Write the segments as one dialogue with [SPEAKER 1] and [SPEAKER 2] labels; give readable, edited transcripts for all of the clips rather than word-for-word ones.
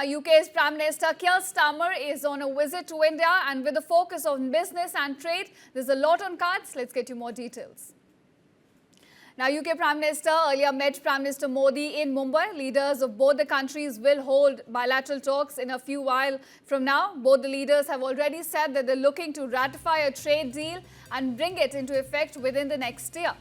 [SPEAKER 1] UK's Prime Minister Keir Starmer is on a visit to India, and with a focus on business and trade, there's a lot on cards. Let's get you more details. Now, UK Prime Minister earlier met Prime Minister Modi in Mumbai. Leaders of both the countries will hold bilateral talks in a few while from now. Both the leaders have already said that they're looking to ratify a trade deal and bring it into effect within the next year.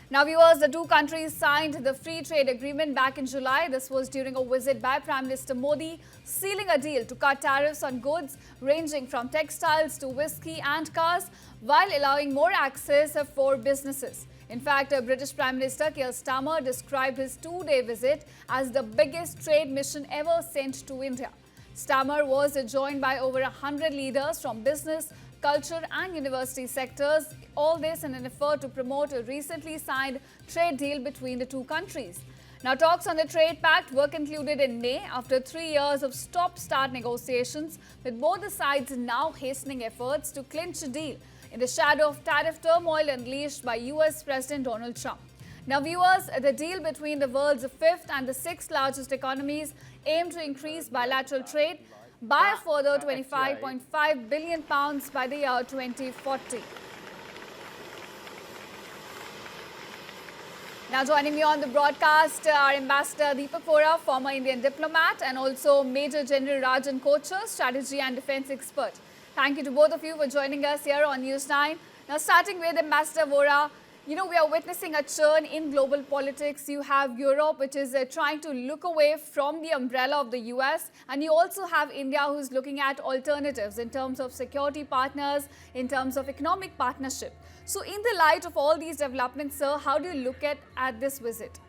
[SPEAKER 1] Now, viewers, the two countries signed the free trade agreement back in July. This was during a visit by Prime Minister Modi, sealing a deal to cut tariffs on goods ranging from textiles to whiskey and cars, while allowing more access for businesses. In fact, British Prime Minister Keir Starmer described his two-day visit as the biggest trade mission ever sent to India. Starmer was joined by over 100 leaders from business, culture and university sectors, all this in an effort to promote a recently signed trade deal between the two countries. Now, talks on the trade pact were concluded in May after 3 years of stop-start negotiations, with both the sides now hastening efforts to clinch a deal in the shadow of tariff turmoil unleashed by US President Donald Trump. Now, viewers, the deal between the world's fifth and the sixth largest economies aimed to increase bilateral trade by a further £25.5 billion by the year 2040. Now, joining me on the broadcast, our Ambassador Deepak Vora, former Indian diplomat, and also Major General Rajan Kochar, strategy and defense expert. Thank you to both of you for joining us here on News 9. Now, starting with Ambassador Vora, we are witnessing a churn in global politics. You have Europe, which is trying to look away from the umbrella of the US. And you also have India, who's looking at alternatives in terms of security partners, in terms of economic partnership. So in the light of all these developments, sir, how do you look at this visit?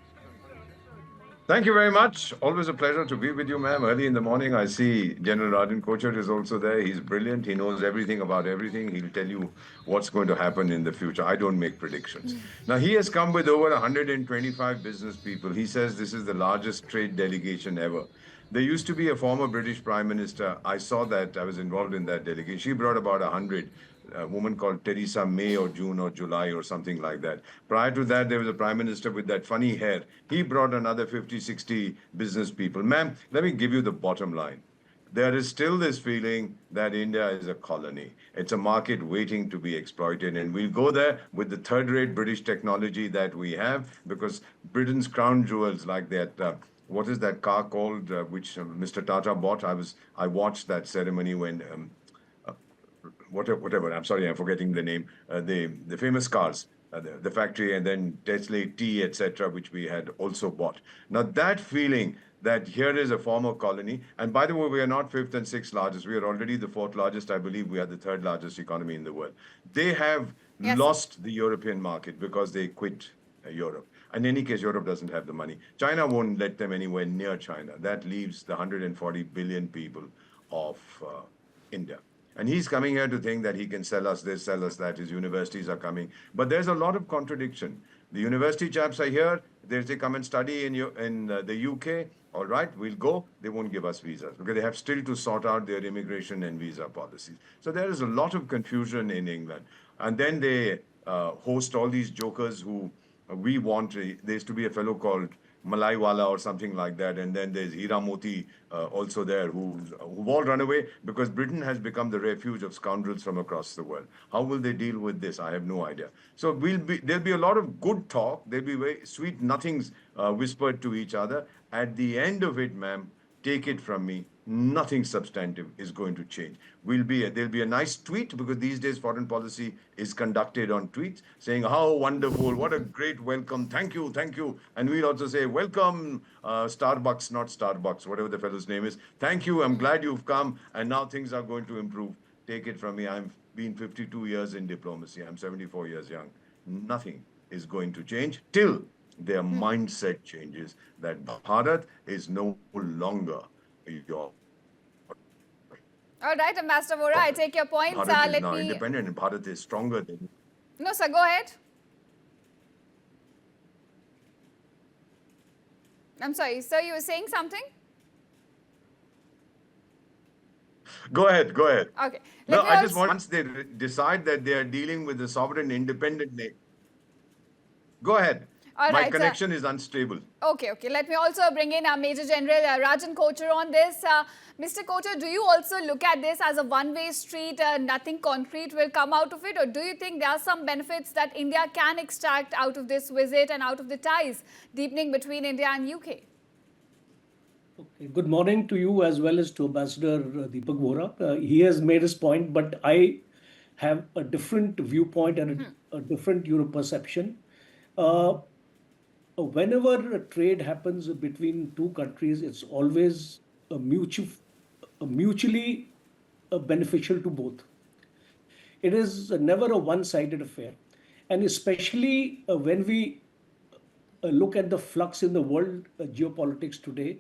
[SPEAKER 2] Thank you very much. Always a pleasure to be with you, ma'am. Early in the morning, I see General Rajan Kochar is also there. He's brilliant. He knows everything about everything. He'll tell you what's going to happen in the future. I don't make predictions. Now, he has come with over 125 business people. He says this is the largest trade delegation ever. There used to be a former British Prime Minister. I saw that. I was involved in that delegation. She brought about 100. A woman called Theresa May or June or July or something like that. Prior to that, there was a prime minister with that funny hair. He brought another 50, 60 business people. Ma'am, let me give you the bottom line. There is still this feeling that India is a colony. It's a market waiting to be exploited. And we'll go there with the third-rate British technology that we have, because Britain's crown jewels like that, what is that car called, which Mr. Tata bought? I watched that ceremony when... whatever, I'm sorry, I'm forgetting the name, the famous cars, the factory, and then Tesla tea, etc., which we had also bought. Now, that feeling that here is a former colony, and by the way, we are not fifth and sixth largest. We are already the fourth largest. I believe we are the third largest economy in the world. They have lost the European market because they quit Europe. In any case, Europe doesn't have the money. China won't let them anywhere near China. That leaves the 140 billion people of India. And he's coming here to think that he can sell us this, sell us that. His universities are coming. But there's a lot of contradiction. The university chaps are here. They come and study in the UK. All right, we'll go. They won't give us visas because they have still to sort out their immigration and visa policies. So there is a lot of confusion in England. And then they host all these jokers who we want. There used to be a fellow called Malaiwala or something like that, and then there's Hiramoti also there, who've all run away because Britain has become the refuge of scoundrels from across the world. How will they deal with this? I have no idea. So there'll be a lot of good talk. There'll be very sweet nothings whispered to each other. At the end of it, ma'am, take it from me, nothing substantive is going to change. There'll be a nice tweet, because these days foreign policy is conducted on tweets, saying how wonderful, what a great welcome, thank you, thank you. And we'll also say, welcome, Starbucks, not Starbucks, whatever the fellow's name is. Thank you, I'm glad you've come, and now things are going to improve. Take it from me, I've been 52 years in diplomacy, I'm 74 years young. Nothing is going to change till their mindset changes, that Bharat is no longer your...
[SPEAKER 1] All right, Ambassador Vora, I take your points.
[SPEAKER 2] Bharat is now independent, and Bharat is stronger than...
[SPEAKER 1] No, sir, go ahead. I'm sorry, sir, you were saying something?
[SPEAKER 2] Go ahead.
[SPEAKER 1] Okay.
[SPEAKER 2] No, I just want, once they decide that they are dealing with a sovereign, independent nation... Go ahead.
[SPEAKER 1] All
[SPEAKER 2] My
[SPEAKER 1] right.
[SPEAKER 2] connection is unstable.
[SPEAKER 1] Okay. Let me also bring in our Major General Rajan Kochar on this. Mr. Kochar, do you also look at this as a one-way street? Nothing concrete will come out of it, or do you think there are some benefits that India can extract out of this visit and out of the ties deepening between India and UK?
[SPEAKER 3] Okay. Good morning to you as well as to Ambassador Deepak Vora. He has made his point, but I have a different viewpoint and a different Euro perception. Whenever a trade happens between two countries, it's always mutually beneficial to both. It is never a one-sided affair. And especially when we look at the flux in the world geopolitics today,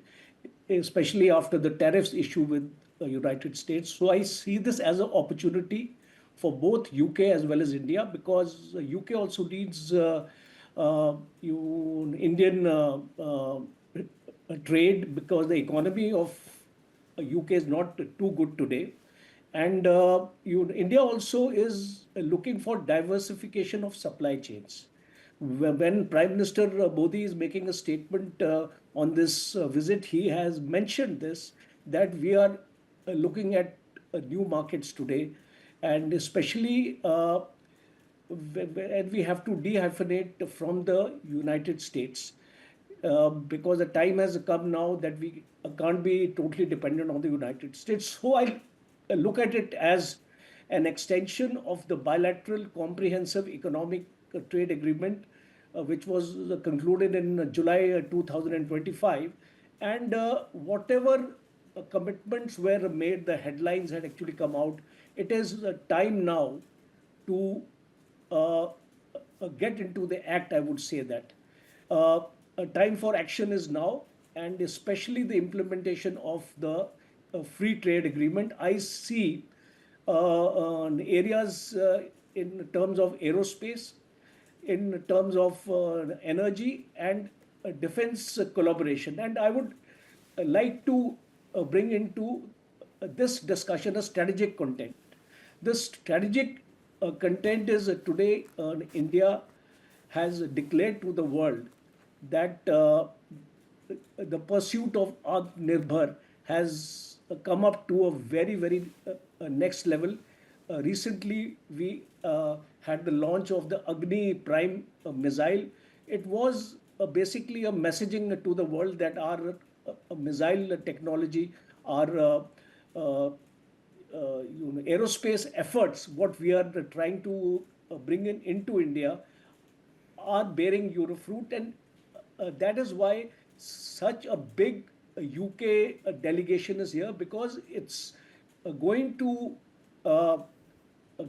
[SPEAKER 3] especially after the tariffs issue with the United States. So I see this as an opportunity for both UK as well as India, because UK also needs Indian trade, because the economy of UK is not too good today. And India also is looking for diversification of supply chains. When Prime Minister Modi is making a statement on this visit, he has mentioned this, that we are looking at new markets today, and especially and we have to dehyphenate from the United States, because the time has come now that we can't be totally dependent on the United States. So I look at it as an extension of the bilateral comprehensive economic trade agreement, which was concluded in July 2025. And whatever commitments were made, the headlines had actually come out. It is time now to get into the act, I would say that. A time for action is now, and especially the implementation of the free trade agreement. I see areas in terms of aerospace, in terms of energy and defense collaboration. And I would like to bring into this discussion a strategic content. This strategic content is today India has declared to the world that the pursuit of Aatmanirbhar has come up to a very next level. Recently, we had the launch of the Agni Prime missile. It was basically a messaging to the world that our missile technology, our aerospace efforts, what we are trying to bring into India, are bearing fruit, and that is why such a big UK delegation is here, because it's going to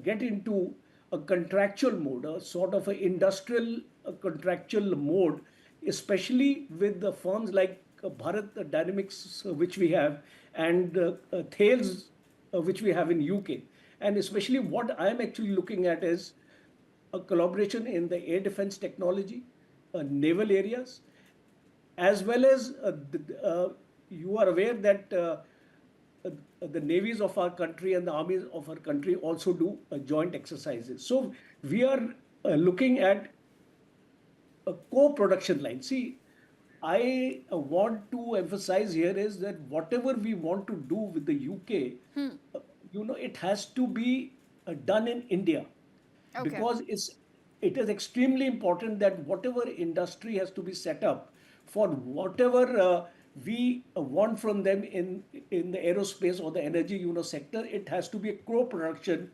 [SPEAKER 3] get into a contractual mode, a sort of an industrial contractual mode, especially with the firms like Bharat Dynamics, which we have, and Thales, which we have in UK. And especially what I'm actually looking at is a collaboration in the air defense technology, naval areas, as well as you are aware that the navies of our country and the armies of our country also do joint exercises. So we are looking at a co-production line. See, I want to emphasize here is that whatever we want to do with the UK, it has to be done in India.
[SPEAKER 1] Okay.
[SPEAKER 3] Because it is extremely important that whatever industry has to be set up for whatever we want from them in the aerospace or the energy sector, it has to be a co-production.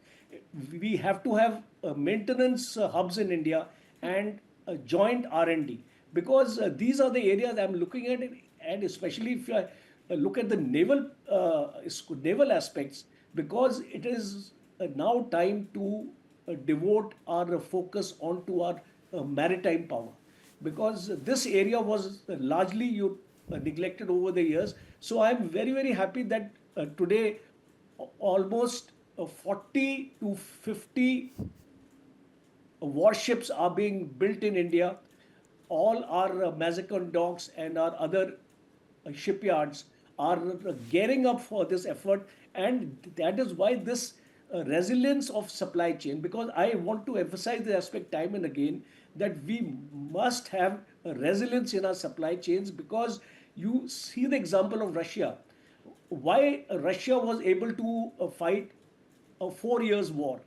[SPEAKER 3] We have to have maintenance hubs in India and joint R&D, because these are the areas I'm looking at, and especially if you look at the naval aspects, because it is now time to devote our focus onto our maritime power, because this area was largely neglected over the years. So I'm very happy that today almost 40 to 50 warships are being built in India. All our Mazikon docks and our other shipyards are gearing up for this effort, and that is why this resilience of supply chain, because I want to emphasize the aspect time and again that we must have a resilience in our supply chains, because you see the example of Russia. Why Russia was able to fight a 4 years war?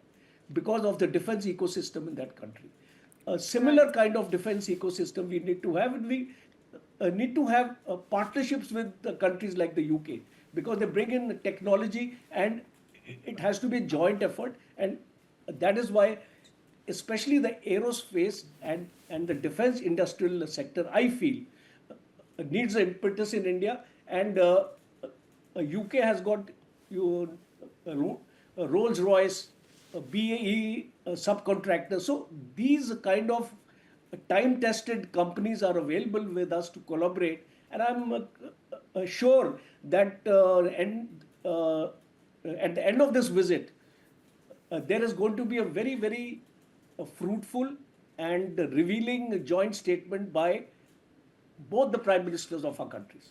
[SPEAKER 3] Because of the defense ecosystem in that country. A similar kind of defense ecosystem we need to have, and we need to have partnerships with countries like the UK, because they bring in technology and it has to be a joint effort. And that is why especially the aerospace and the defense industrial sector, I feel, needs an impetus in India. And UK has got Rolls-Royce, BAE subcontractors. So these kind of time-tested companies are available with us to collaborate. And I'm sure that at the end of this visit, there is going to be a very, very fruitful and revealing joint statement by both the prime ministers of our countries.